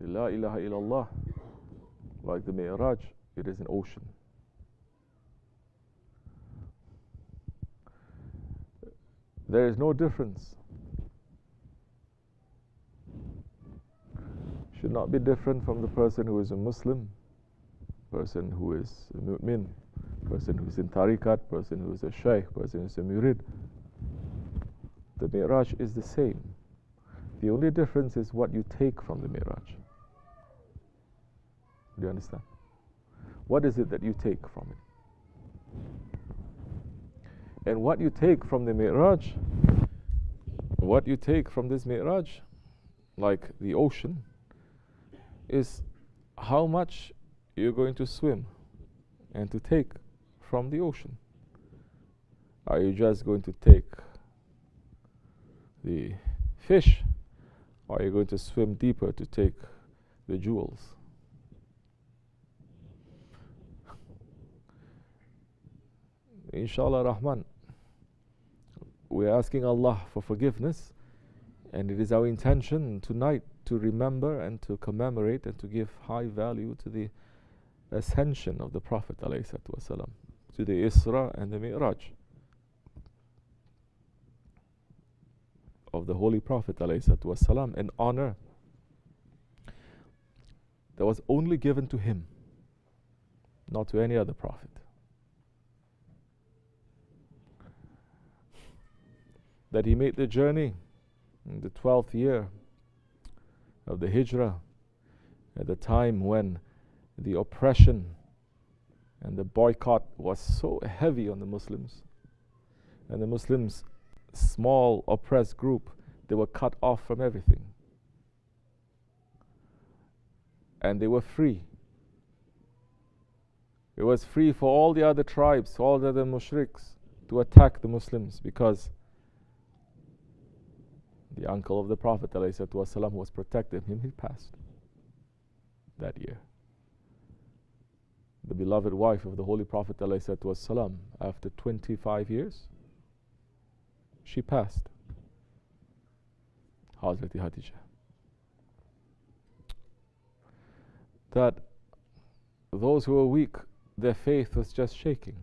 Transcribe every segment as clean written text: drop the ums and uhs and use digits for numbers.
The La ilaha illallah, like the Mi'raj, it is an ocean. There is no difference. Should not be different from the person who is a Muslim, person who is a mu'min, person who is in tariqat, person who is a shaykh, person who is a murid. The Mi'raj is the same. The only difference is what you take from the Mi'raj. Do you understand? What is it that you take from it? And what you take from the Mi'raj, what you take from this Mi'raj, like the ocean, is how much you're going to swim and to take from the ocean. Are you just going to take the fish, or are you going to swim deeper to take the jewels? Inshallah Rahman, we're asking Allah for forgiveness, and it is our intention tonight to remember and to commemorate and to give high value to the ascension of the Prophet ﷺ, to the Isra and the Mi'raj of the Holy Prophet ﷺ, an honor that was only given to him, not to any other prophet. That he made the journey in the 12th year of the Hijrah, at the time when the oppression and the boycott was so heavy on the Muslims, and the Muslims, small oppressed group, they were cut off from everything, and they were free. It was free for all the other tribes, all the other mushriks, to attack the Muslims, because the uncle of the Prophet ﷺ, who was protecting him, he passed that year. The beloved wife of the Holy Prophet ﷺ, after 25 years, she passed. Hazrati Khadija. That those who were weak, their faith was just shaking.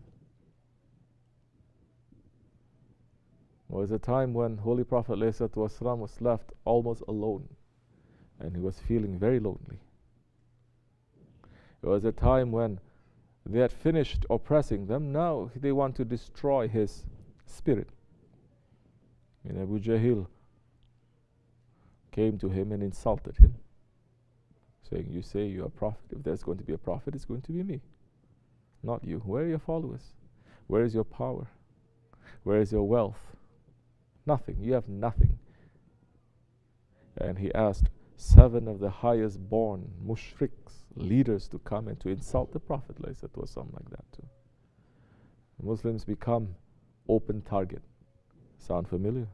There was a time when Holy Prophet ﷺ was left almost alone, and he was feeling very lonely. It was a time when they had finished oppressing them. Now they want to destroy his spirit. And Abu Jahl came to him and insulted him, saying, "You say you're a prophet. If there's going to be a prophet, it's going to be me, not you. Where are your followers? Where is your power? Where is your wealth? Nothing. You have nothing." And he asked 7 of the highest born mushriks, leaders, to come and to insult the Prophet or something like that too. The Muslims become open target. Sound familiar?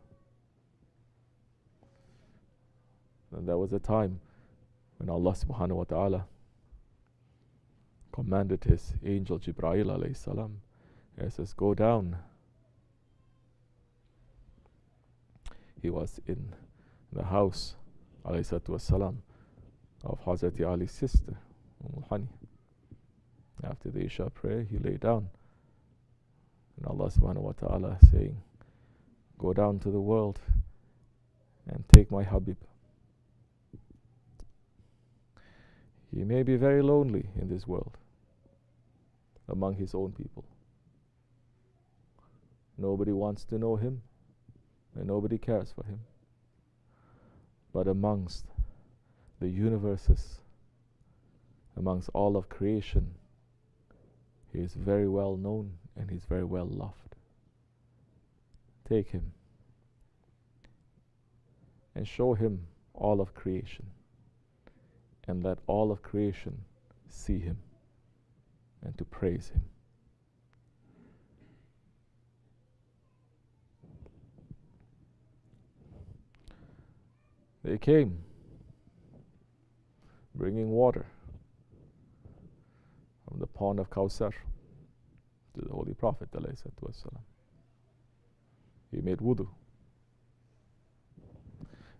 And there was a time when Allah subhanahu wa ta'ala commanded his angel Jibreel alayhi salam, he says, "Go down." He was in the house alayhi salatu wasalam of Hazrati Ali's sister, Hani. After the Isha prayer, he lay down, and Allah subhanahu wa ta'ala saying, "Go down to the world and take my Habib. He may be very lonely in this world among his own people. Nobody wants to know him, and nobody cares for him. But amongst the universes, amongst all of creation, he is very well known and he is very well loved. Take him and show him all of creation, and let all of creation see him and to praise him." They came bringing water from the pond of Kawthar to the Holy Prophet ﷺ. He made wudu.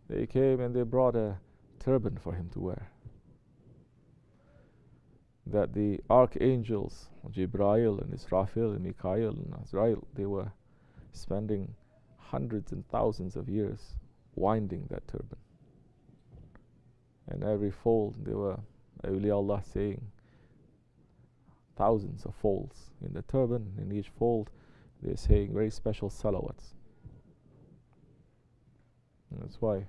They came and they brought a turban for him to wear. that the archangels, Jibrail and Israfil and Mikael and Azrael, they were spending hundreds and thousands of years winding that turban. And every fold, there were awliya Allah saying thousands of folds in the turban. In each fold, they're saying very special salawats. And that's why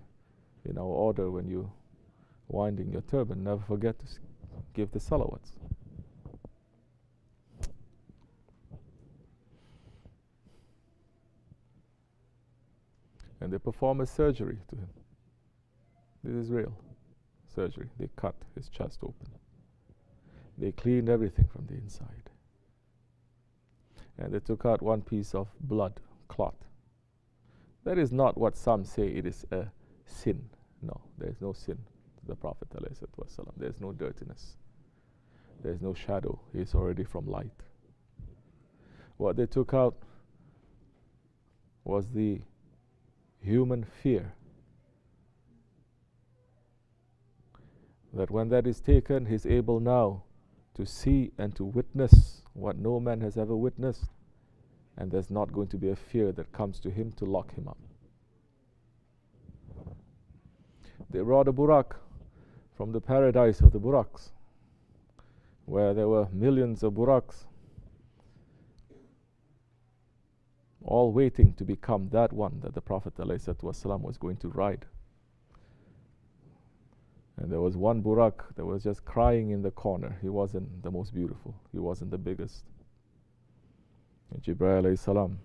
in our order, when you winding your turban, never forget to give the salawats. And they perform a surgery to him. This is real surgery. They cut his chest open. They cleaned everything from the inside. And they took out one piece of blood clot. That is not what some say it is a sin. No, there is no sin to the Prophet ﷺ. There is no dirtiness. There is no shadow. He is already from light. What they took out was the human fear. That when that is taken, he is able now to see and to witness what no man has ever witnessed. And there's not going to be a fear that comes to him to lock him up. They brought a burak from the paradise of the buraks, where there were millions of buraks, all waiting to become that one that the Prophet ﷺ was going to ride. And there was one burak that was just crying in the corner. He wasn't the most beautiful. He wasn't the biggest. And Jibreel alayhi salam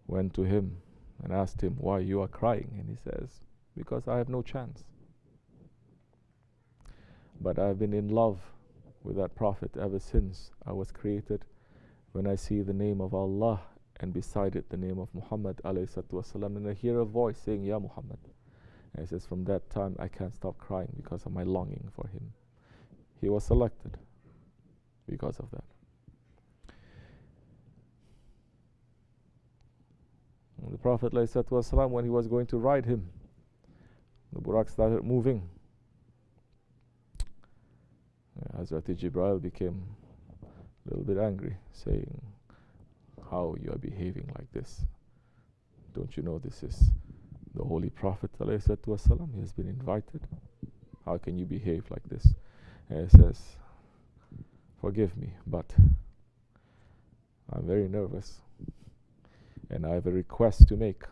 went to him and asked him, why you are crying? And he says, because I have no chance. But I've been in love with that Prophet ever since I was created. When I see the name of Allah and beside it the name of Muhammad alayhi salatu wasalam, and I hear a voice saying, Ya Muhammad. And he says, from that time I can't stop crying because of my longing for him. He was selected because of that. And the Prophet ﷺ, when he was going to ride him, the burak started moving. Hazrat Jibreel became a little bit angry, saying, how you are behaving like this? Don't you know this is the Holy Prophet ﷺ? He has been invited. How can you behave like this? And he says, forgive me, but I'm very nervous and I have a request to make.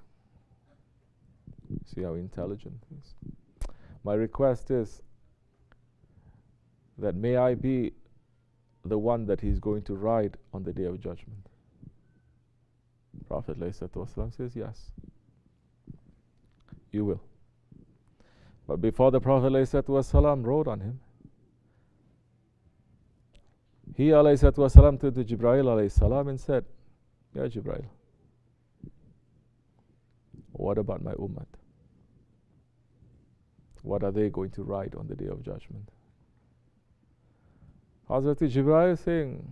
See how intelligent he is. My request is that may I be the one that he's going to ride on the Day of Judgment. Prophet ﷺ says, yes, you will. But before the Prophet ﷺ rode on him, he ﷺ turned to Jibreel ﷺ and said, Ya Jibreel, what about my ummah? What are they going to ride on the Day of Judgment? Hazrat Jibreel is saying,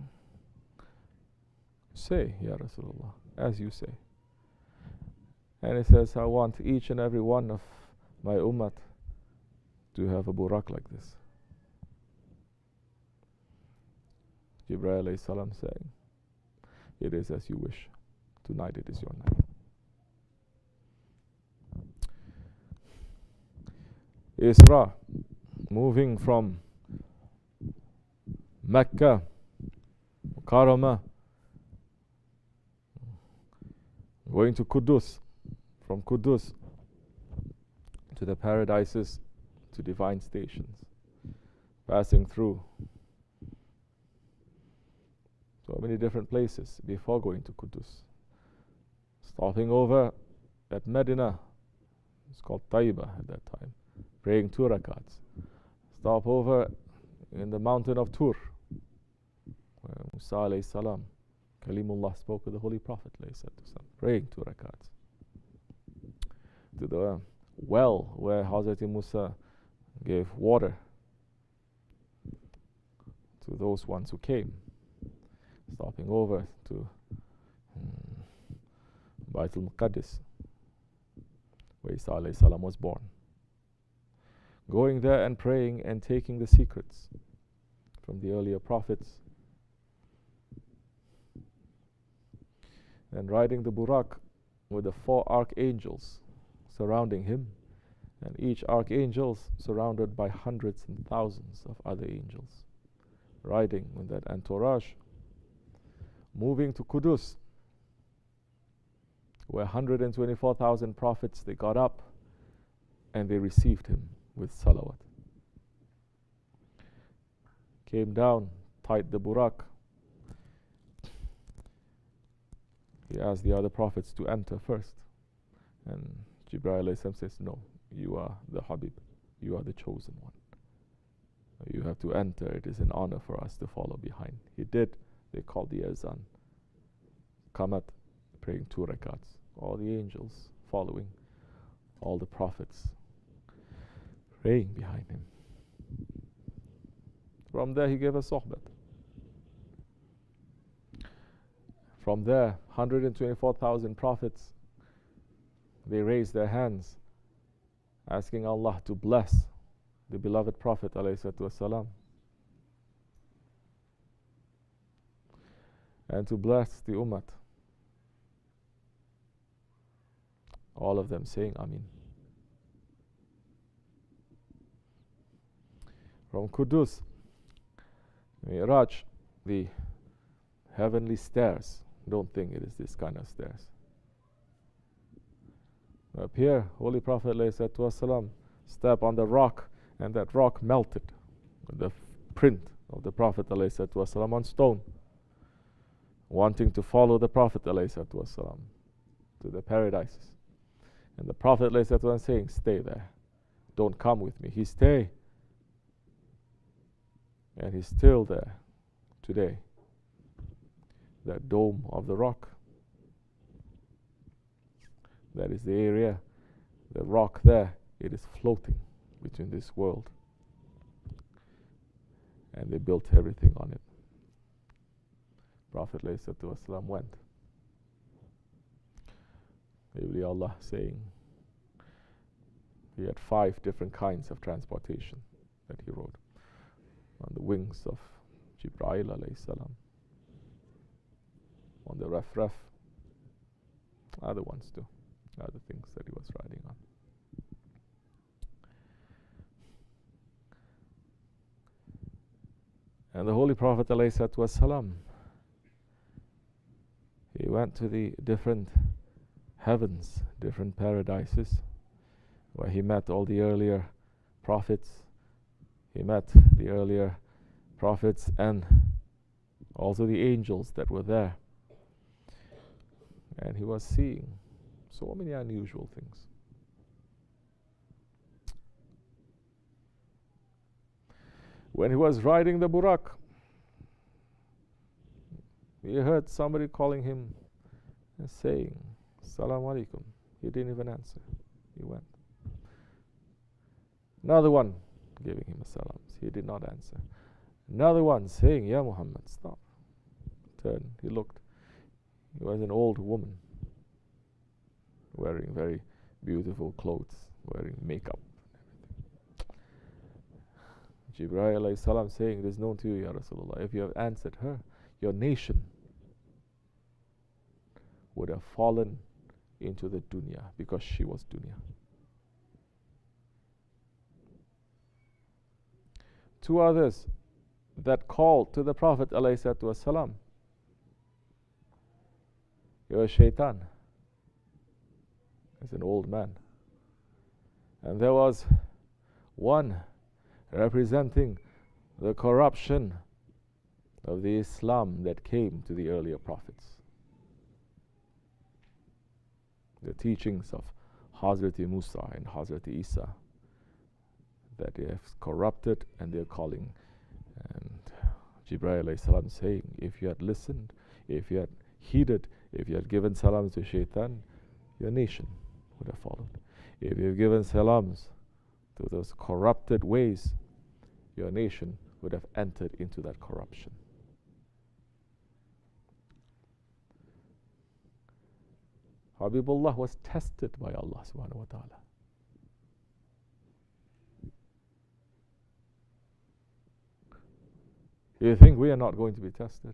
say, Ya Rasulullah, as you say. And he says, I want each and every one of my ummah to have a burak like this. Jibreel alayhi salam saying, it is as you wish. Tonight it is your night. Isra, moving from Mecca, Karama, going to Qudus, from Qudus to the paradises, to divine stations, passing through so many different places before going to Qudus, stopping over at Medina, it's called Taiba at that time, praying 2 rakats, stop over in the mountain of Tur, where Musa alayhi salam, Kalimullah, spoke with the Holy Prophet praying 2 rakats, to the well where Hazrat Musa gave water to those ones who came, stopping over to Baitul Muqaddis, where Isa alayhi salam was born, going there and praying and taking the secrets from the earlier prophets. And riding the Burak with the 4 archangels surrounding him, and each archangel surrounded by hundreds and thousands of other angels, riding with that entourage, moving to Qudus, where 124,000 prophets, they got up and they received him with salawat. Came down, tied the Burak. He asked the other prophets to enter first, and Jibreel says, no, you are the Habib, you are the chosen one. You have to enter, it is an honor for us to follow behind. He did. They called the azan. Qamat, praying 2 rakats. All the angels following, all the prophets praying behind him. From there he gave us sohbat. From there, 124,000 prophets, they raised their hands, asking Allah to bless the beloved Prophet ﷺ, and to bless the Ummah. All of them saying Amin. From Qudus, Mi'raj, the heavenly stairs. Don't think it is this kind of stairs. Up here, Holy Prophet ﷺ stepped on the rock, and that rock melted. The print of the Prophet ﷺ on stone, wanting to follow the Prophet ﷺ to the paradises. And the Prophet ﷺ saying, stay there, don't come with me. He stay, and he's still there today. That dome of the rock, that is the area, the rock there, it is floating between this world, and they built everything on it. Prophet ﷺ went. Allah saying he had 5 different kinds of transportation that he rode on the wings of Jibreel alayhi salam, on the raf, other ones too, other things that he was riding on. And the Holy Prophet ﷺ, he went to the different heavens, different paradises, where he met all the earlier prophets. He met the earlier prophets and also the angels that were there. And he was seeing so many unusual things. When he was riding the Burak, he heard somebody calling him and saying, Assalamu alaikum. He didn't even answer. He went. Another one giving him a salam. He did not answer. Another one saying, Ya Muhammad, stop. Turned. He looked. He was an old woman, wearing very beautiful clothes, wearing makeup. Jibreel alayhi salam saying, it is known to you, Ya Rasulullah, if you have answered her, your nation would have fallen into the dunya, because she was dunya. 2 others that called to the Prophet ﷺ, he was shaitan. He's an old man. And there was one representing the corruption of the Islam that came to the earlier prophets. The teachings of Hazrat Musa and Hazrat Isa, that they have corrupted, and they are calling. And Jibreel alayhi salam saying, if you had listened, if you had heeded, if you had given salams to shaitan, your nation would have followed. If you have given salams to those corrupted ways, your nation would have entered into that corruption. Habibullah was tested by Allah subhanahu wa ta'ala. You think we are not going to be tested?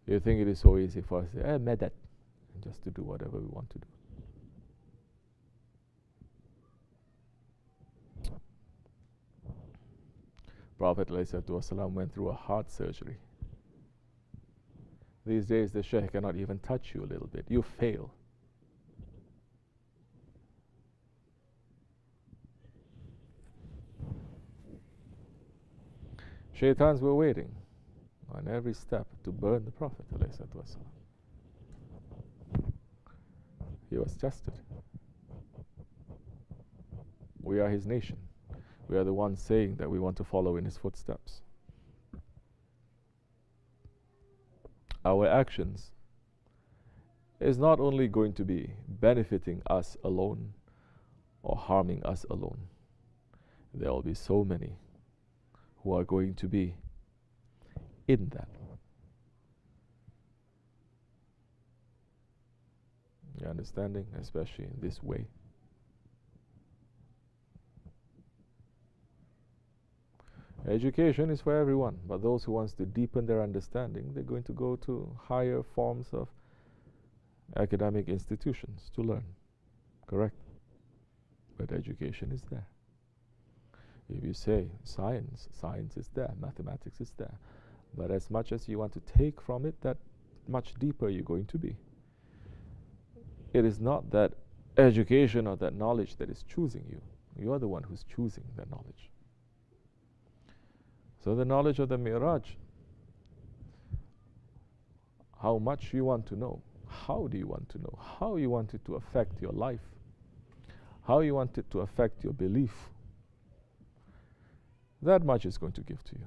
You think it is so easy for us to say, madad, and just to do whatever we want to do? Prophet ﷺ went through a heart surgery. These days the Shaykh cannot even touch you a little bit. You fail. Shaitans were waiting on every step to burn the Prophet ﷺ. He was tested. We are his nation. We are the ones saying that we want to follow in his footsteps. Our actions is not only going to be benefiting us alone or harming us alone. There will be so many who are going to be in that. You understanding? Especially in this way. Education is for everyone, but those who wants to deepen their understanding, they're going to go to higher forms of academic institutions to learn. Correct? But education is there. If you say science, science is there, mathematics is there. But as much as you want to take from it, that much deeper you're going to be. It is not that education or that knowledge that is choosing you. You are the one who's choosing that knowledge. So the knowledge of the Mi'raj, how much you want to know, how do you want to know, how you want it to affect your life, how you want it to affect your belief, that much is going to give to you.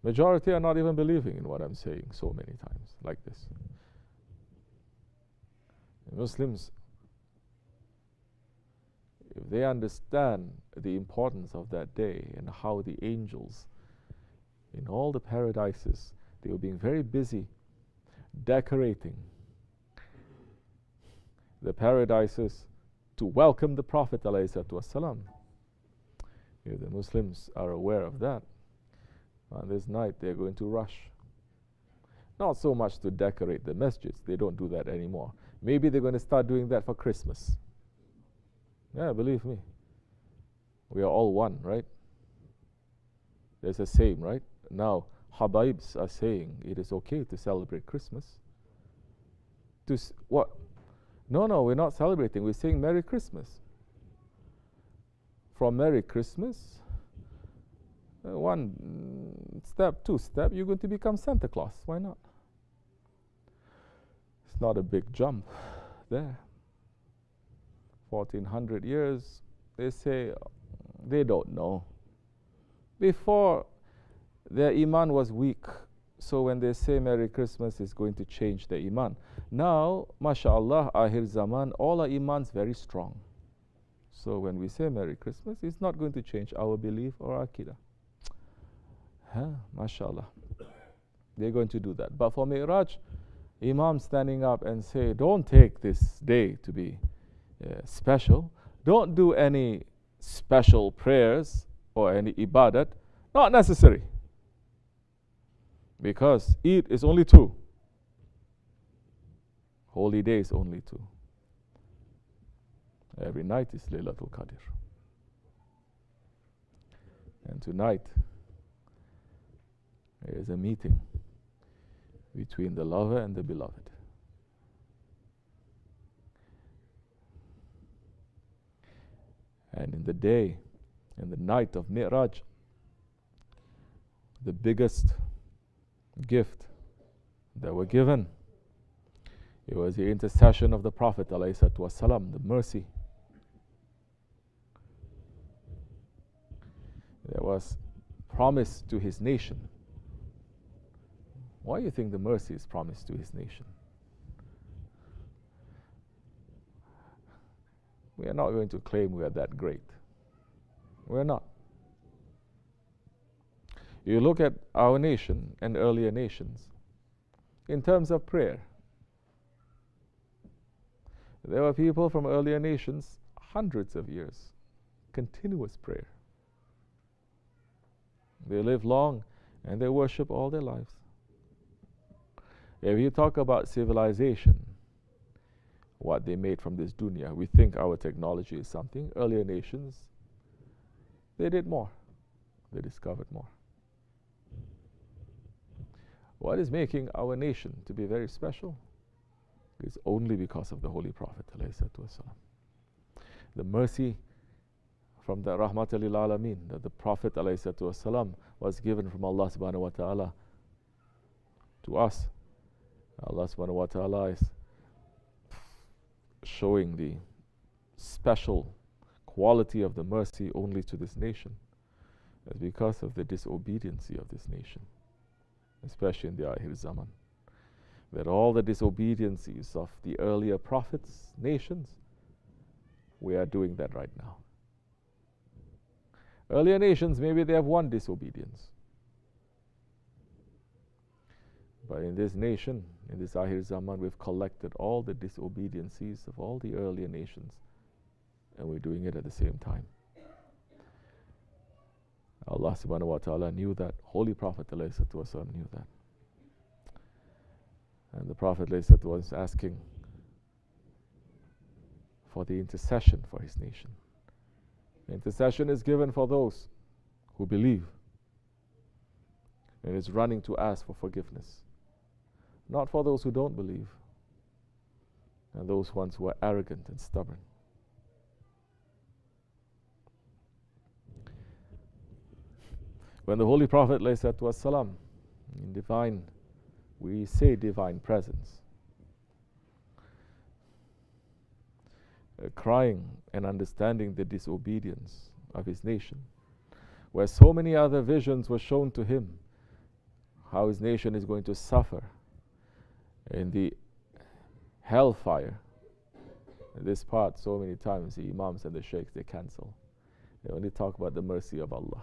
Majority are not even believing in what I'm saying so many times, like this. Muslims, if they understand the importance of that day and how the angels in all the paradises, they were being very busy decorating the paradises to welcome the Prophet ﷺ. If the Muslims are aware of that, on this night they're going to rush. Not so much to decorate the masjids, they don't do that anymore. Maybe they're going to start doing that for Christmas. Yeah, believe me. We are all one, right? There's a saying, right? Now, Habaibs are saying it is okay to celebrate Christmas. What? No, we're not celebrating. We're saying Merry Christmas. From Merry Christmas, one step, two step, you're going to become Santa Claus. Why not? It's not a big jump there. 1400 years, they say they don't know. Before, their iman was weak, so when they say Merry Christmas, it's going to change their iman. Now, mashallah, Ahir Zaman, all our iman's very strong. So when we say Merry Christmas, it's not going to change our belief or our akidah. Mashallah. They're going to do that. But for Mi'raj, Imam standing up and say, don't take this day to be special. Don't do any special prayers or any ibadat. Not necessary. Because Eid is only 2. Holy day is only 2. Every night is Laylatul Qadr. And tonight there is a meeting between the lover and the beloved. And in the day, in the night of Mi'raj, the biggest gift that were given, it was the intercession of the Prophet ﷺ, the mercy. There was promised to his nation. Why do you think the mercy is promised to his nation? We are not going to claim we are that great. We're not. You look at our nation and earlier nations, in terms of prayer, there were people from earlier nations, hundreds of years, continuous prayer. They live long and they worship all their lives. If you talk about civilization, what they made from this dunya, we think our technology is something. Earlier nations, they did more. They discovered more. What is making our nation to be very special is only because of the Holy Prophet ﷺ. The mercy from the Rahmatul lil Alameen that the Prophet ﷺ was given from Allah subhanahu wa ta'ala to us. Allah subhanahu wa ta'ala is showing the special quality of the mercy only to this nation. It's because of the disobedience of this nation, especially in the Akhir Zaman, that all the disobediences of the earlier prophets, nations, we are doing that right now. Earlier nations, maybe they have one disobedience. But in this nation, in this Akhir Zaman, we've collected all the disobediences of all the earlier nations, and we're doing it at the same time. Allah subhanahu wa ta'ala knew that. Holy Prophet ﷺ knew that. And the Prophet ﷺ was asking for the intercession for his nation. Intercession is given for those who believe, and is running to ask for forgiveness, not for those who don't believe and those ones who are arrogant and stubborn. When the Holy Prophet ﷺ, in divine, we say divine presence, crying and understanding the disobedience of his nation, where so many other visions were shown to him, how his nation is going to suffer in the hellfire. In this part, so many times the Imams and the Sheikhs, they cancel. They only talk about the mercy of Allah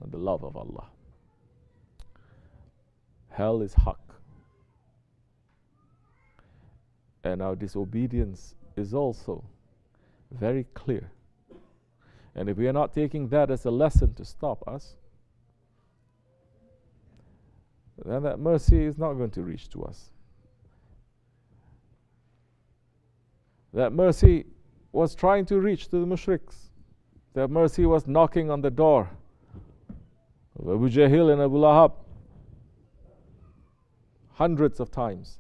and the love of Allah. Hell is haqq, and our disobedience is also very clear. And if we are not taking that as a lesson to stop us, then that mercy is not going to reach to us. That mercy was trying to reach to the mushriks. That mercy was knocking on the door of Abu Jahl and Abu Lahab hundreds of times.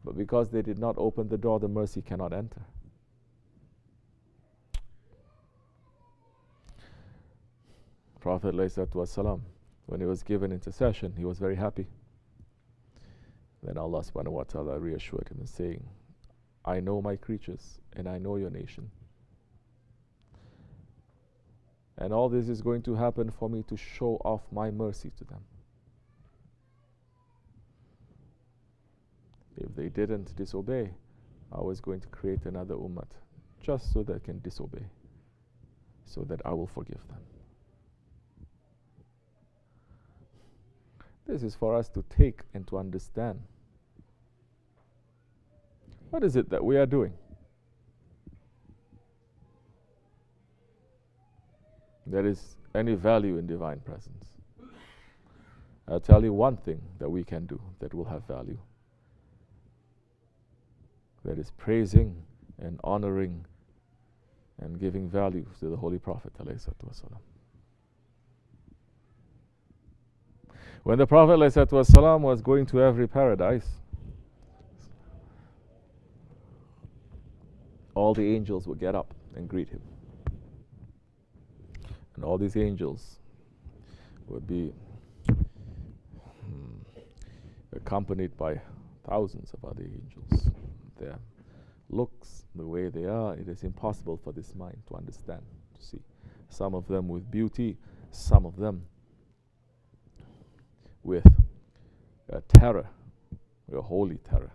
But because they did not open the door, the mercy cannot enter. Prophet ﷺ, when he was given intercession, he was very happy. Then Allah subhanahu wa ta'ala reassured him and saying, I know my creatures and I know your nation. And all this is going to happen for me to show off my mercy to them. If they didn't disobey, I was going to create another ummah just so they can disobey, so that I will forgive them. This is for us to take and to understand. What is it that we are doing? There is any value in divine presence. I'll tell you one thing that we can do that will have value. That is praising and honoring and giving value to the Holy Prophet ﷺ. When the Prophet ﷺ was going to every paradise, all the angels would get up and greet him. And all these angels would be accompanied by thousands of other angels. Their looks, the way they are, it is impossible for this mind to understand, to see. Some of them with beauty, some of them with a terror, a holy terror.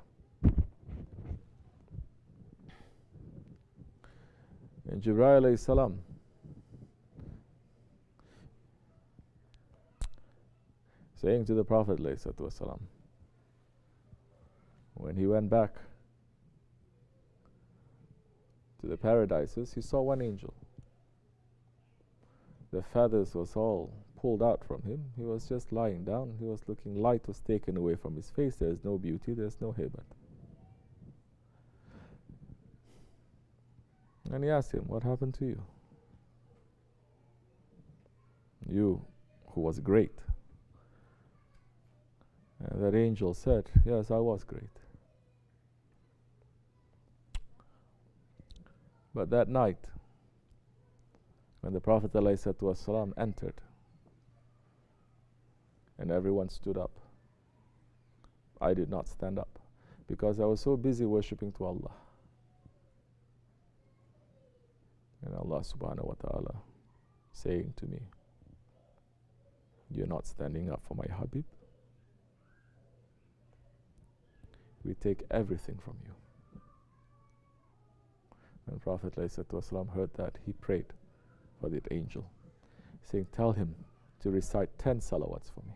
And Jibreel alayhi salam, saying to the Prophet alayhi salam, when he went back to the paradises, he saw one angel. The feathers was all pulled out from him. He was just lying down. He was looking, light was taken away from his face. There's no beauty, there's no haibat. And he asked him, what happened to you? You who was great. And that angel said, yes, I was great. But that night, when the Prophet ﷺ entered, and everyone stood up, I did not stand up, because I was so busy worshipping to Allah. And Allah subhanahu wa ta'ala saying to me, you're not standing up for my Habib? We take everything from you. When Prophet ﷺ heard that, he prayed for the angel, saying, tell him to recite 10 salawats for me.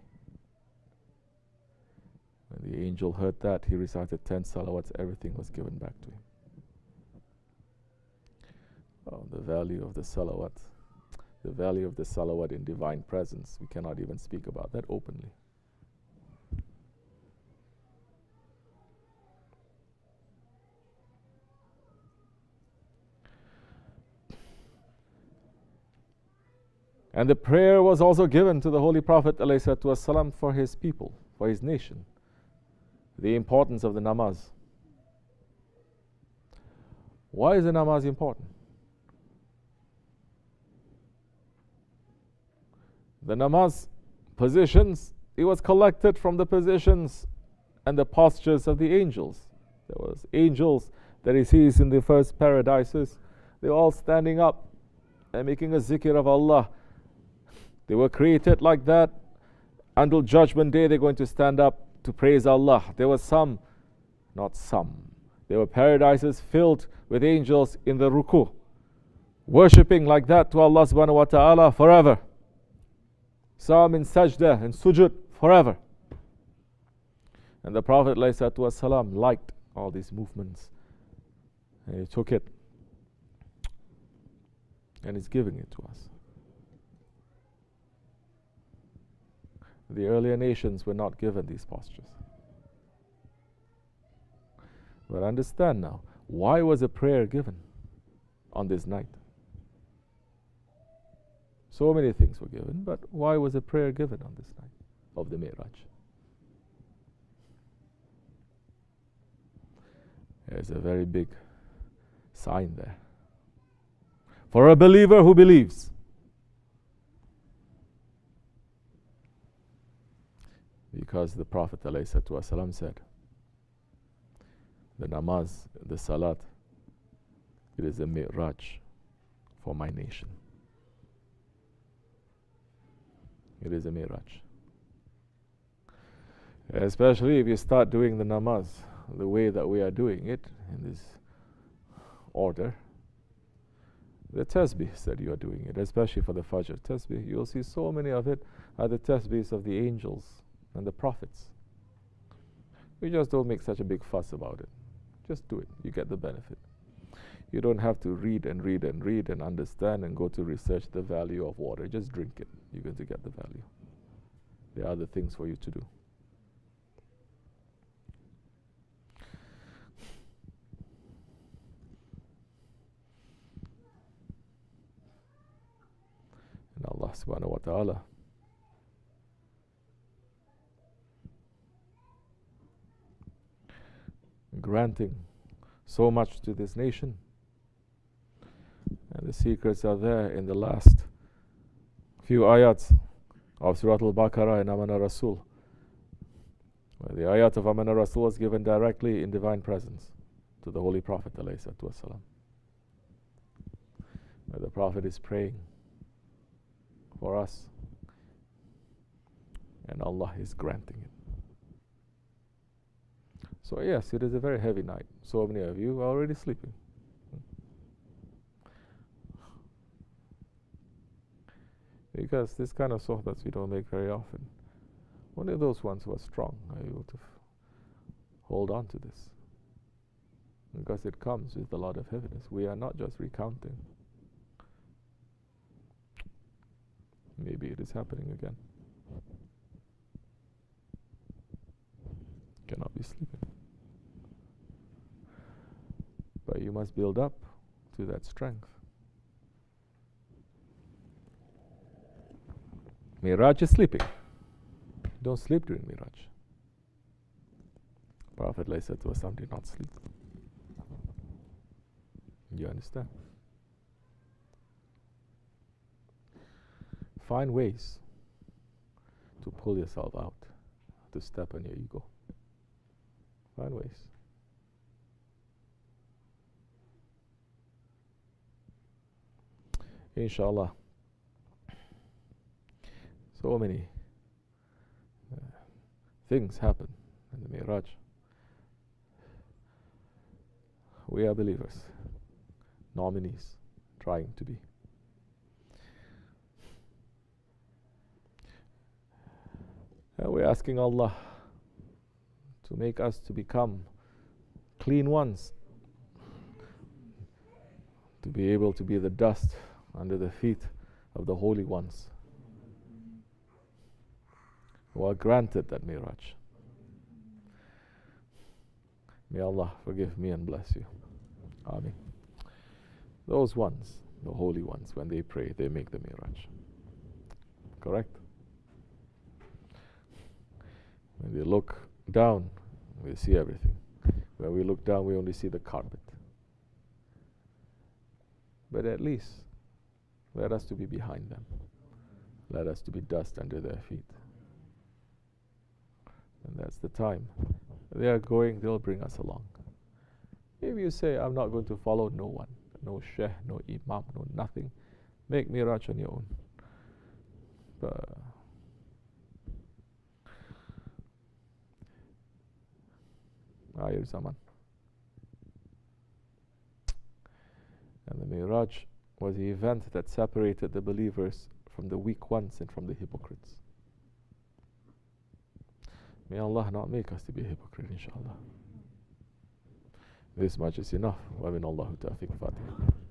When the angel heard that, he recited 10 salawats, everything was given back to him. Oh, the value of the salawat. The value of the salawat in divine presence. We cannot even speak about that openly. And the prayer was also given to the Holy Prophet ﷺ for his people, for his nation. The importance of the namaz. Why is the namaz important? The namaz positions, it was collected from the positions and the postures of the angels. There was angels that he sees in the first paradises. They were all standing up and making a zikr of Allah. They were created like that. Until Judgment Day, they're going to stand up to praise Allah. There were some, not some, there were paradises filled with angels in the ruku, worshipping like that to Allah subhanahu wa ta'ala forever. Some in sajda and sujud forever. And the Prophet ﷺ liked all these movements. And he took it and is giving it to us. The earlier nations were not given these postures. But understand now, why was a prayer given on this night? So many things were given, but why was a prayer given on this night of the Mi'raj? There's a very big sign there. For a believer who believes. Because the Prophet ﷺ said, the namaz, the salat, it is a mi'raj for my nation. It is a mi'raj. Especially if you start doing the namaz the way that we are doing it, in this order, the tasbihs that you are doing it, especially for the Fajr tasbih, you'll see so many of it are the tasbihs of the angels and the prophets. We just don't make such a big fuss about it. Just do it. You get the benefit. You don't have to read and read and read and understand and go to research the value of water. Just drink it. You're going to get the value. There are other things for you to do. And Allah subhanahu wa ta'ala granting so much to this nation. And the secrets are there in the last few ayats of Surah Al-Baqarah and Amana Rasul, where the ayat of Amana Rasul was given directly in divine presence to the Holy Prophet ﷺ, where the Prophet is praying for us and Allah is granting it. So yes, it is a very heavy night. So many of you are already sleeping. Because this kind of sohbats we don't make very often. Only those ones who are strong are able to hold on to this. Because it comes with a lot of heaviness. We are not just recounting maybe it is happening again. Cannot be sleeping. But you must build up to that strength. Miraj is sleeping. Don't sleep during Miraj. Prophet ﷺ did not sleep. You understand? Find ways to pull yourself out, to step on your ego. Find ways. Inshallah. So many things happen in the Miraj. We are believers, nominees, trying to be. And we're asking Allah to make us to become clean ones, to be able to be the dust under the feet of the holy ones who are granted that Miraj. May Allah forgive me and bless you. Ameen. Those ones, the holy ones, when they pray, they make the Miraj. Correct? When they look down, we see everything. When we look down, we only see the carpet. But at least, let us to be behind them. Let us to be dust under their feet. And that's the time. They are going, they'll bring us along. If you say, I'm not going to follow no one, no sheikh, no imam, no nothing, make Miraj on your own. But Akhir Zaman. And the Miraj was the event that separated the believers from the weak ones and from the hypocrites. May Allah not make us to be a hypocrite, inshallah. This much is enough. Wa min Allahu tawfiq. Fatiha.